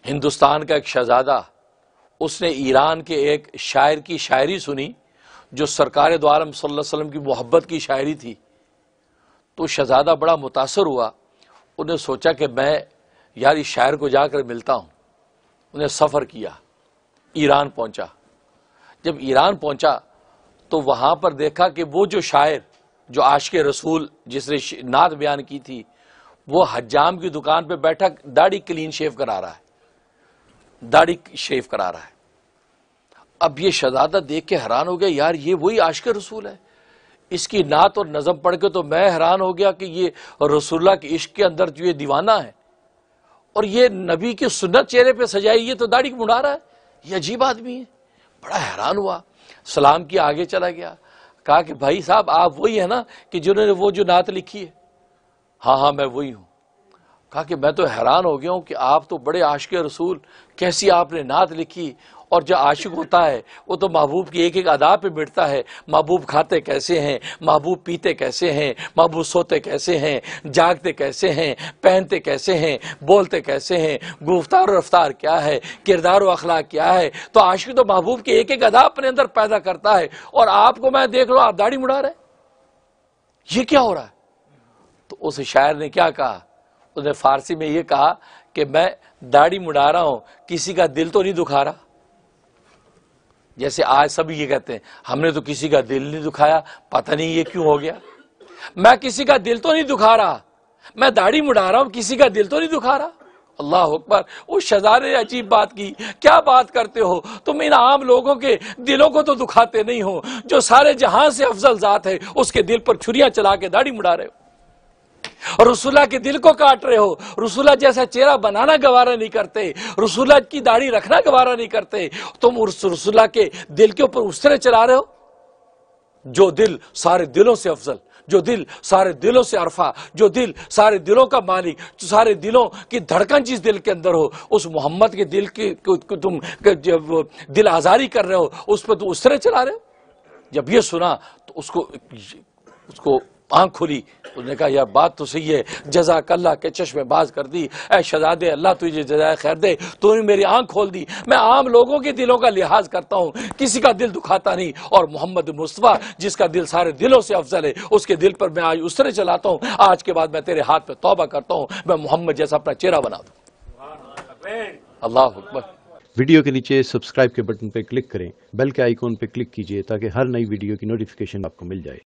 ہندوستان کا ایک شہزادہ، اس نے ایران کے ایک شاعر کی شاعری سنی جو سرکار دو عالم صلی اللہ علیہ وسلم کی محبت کی شاعری تھی. تو شہزادہ بڑا متاثر ہوا. انہیں سوچا کہ میں یار اس شاعر کو جا کر ملتا ہوں. انہیں سفر کیا، ایران پہنچا. جب ایران پہنچا تو وہاں پر دیکھا کہ وہ جو شاعر جو عاشق رسول جس نے نعت بیان کی تھی، وہ حجام کی دکان پہ بیٹھا داڑھی کلین شیو کرا رہا ہے. اب یہ شہزادہ دیکھ کے حیران ہو گیا، یار یہ وہی عاشق رسول ہے. اس کی نعت اور نظم پڑھ کے تو میں حیران ہو گیا کہ یہ رسول اللہ کے عشق کے اندر جو یہ دیوانہ ہے، اور یہ نبی کی سنت چہرے پہ سجائی، یہ تو داڑھی مڑا رہا ہے، یہ عجیب آدمی ہے. بڑا حیران ہوا، سلام کی آگے چلا گیا. کہا کہ بھائی صاحب آپ وہی ہیں نا کہ جنہوں نے وہ جو نعت لکھی ہے؟ ہاں میں وہی ہوں. کہا کہ میں تو حیران ہو گیا ہوں کہ آپ تو بڑے عاشق رسول، کیسی آپ نے نعت لکھی. اور جو عاشق ہوتا ہے وہ تو محبوب کی ایک ایک ادا پہ مٹتا ہے. محبوب کھاتے کیسے ہیں، محبوب پیتے کیسے ہیں، محبوب سوتے کیسے ہیں، جاگتے کیسے ہیں، پہنتے کیسے ہیں، بولتے کیسے ہیں، گفتار و رفتار کیا ہے، کردار و اخلاق کیا ہے. تو عاشق تو محبوب کی ایک ایک ادا اپنے اندر پیدا کرتا ہے. اور آپ کو میں دیکھ لو آپ داڑھی مڑا رہے، یہ کیا ہو رہا ہے؟ تو اس شاعر نے کیا کہا؟ اس نے فارسی میں یہ کہا کہ میں داڑھی مڑا رہا ہوں، کسی کا دل تو نہیں دکھا رہا. جیسے آج سب یہ کہتے ہیں ہم نے تو کسی کا دل نہیں دکھایا، پتہ نہیں یہ کیوں ہو گیا. میں کسی کا دل تو نہیں دکھا رہا، میں داڑھی مڑا رہا ہوں، کسی کا دل تو نہیں دکھا رہا. اللہ اکبر. اس شہزادے نے عجیب بات کی، کیا بات کرتے ہو تم ان عام لوگوں کے دلوں کو تو دکھاتے نہیں ہو، جو سارے جہاں سے افضل ذات ہے اس کے دل پر چھریاں چلا کے داڑھی مڑا رہے ہو، اور رسول اللہ کے دل کو کاٹ رہے ہو. رسول اللہ جیسا چہرہ بنانا گوارا نہیں کرتے، رسول اللہ کی داڑھی رکھنا گوارا نہیں کرتے. تم رسول اللہ کے دل کے اوپر اس طرح چلا رہے ہو جو دل سارے دلوں سے افضل، جو دل سارے دلوں سے عرفہ، جو دل سارے دلوں کا مالک، جو سارے دلوں کی دھڑکن جس دل کے اندر ہو، اس محمد کے دل کی تم دل آزاری کر رہے ہو، اس پہ تم اس طرح چلا رہے ہو. جب یہ سنا تو اس کو آنکھ کھلی. انہوں نے کہا یہ بات تو صحیح ہے، جزاک اللہ کے چشم باز کر دی. اے شہزادے اللہ تجھے جزائے خیر دے، تو نے میری آنکھ کھول دی. میں عام لوگوں کے دلوں کا لحاظ کرتا ہوں، کسی کا دل دکھاتا نہیں. اور محمد مصطفیٰ جس کا دل سارے دلوں سے افضل ہے، اس کے دل پر میں آج اس طرح چلاتا ہوں. آج کے بعد میں تیرے ہاتھ پہ توبہ کرتا ہوں، میں محمد جیسا اپنا چہرہ بنا دوں. اللہ اکبر. ویڈیو کے نیچے سبسکرائب کے بٹن پہ کلک کریں، بیل کے آئیکن پہ کلک کیجئے تاکہ ہر نئی ویڈیو کی نوٹیفیکیشن آپ کو مل جائے.